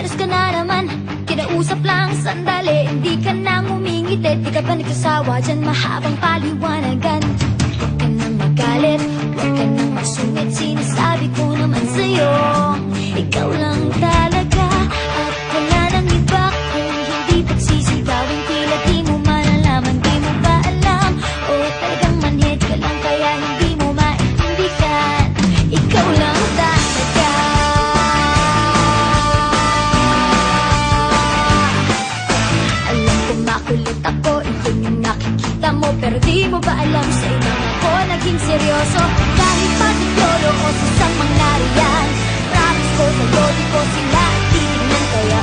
selos ka na naman. Kinausap lang sandali, hindi ka nang umingiti. Di ka pa nagsasawa dyan, mahabang paliwanagan. Huwag ka nang magalit, huwag ka nang masungit. Sinasabi ko naman sa'yo, ikaw lang talaga. At wala nang iba kung hindi pagsisigawin. Tila di mo malalaman, di mo ba alam? O talagang manhid ka lang kaya hindi mo maintindihan. Ikaw lang talaga. Alam ko makulit ako, iyon yung nakikita mo. Pero di mo ba alam sa inang ako naging seryoso? Kahit patiklolo o susang mangyari yan, promise ko sa'yo di ko sila titignan. Kaya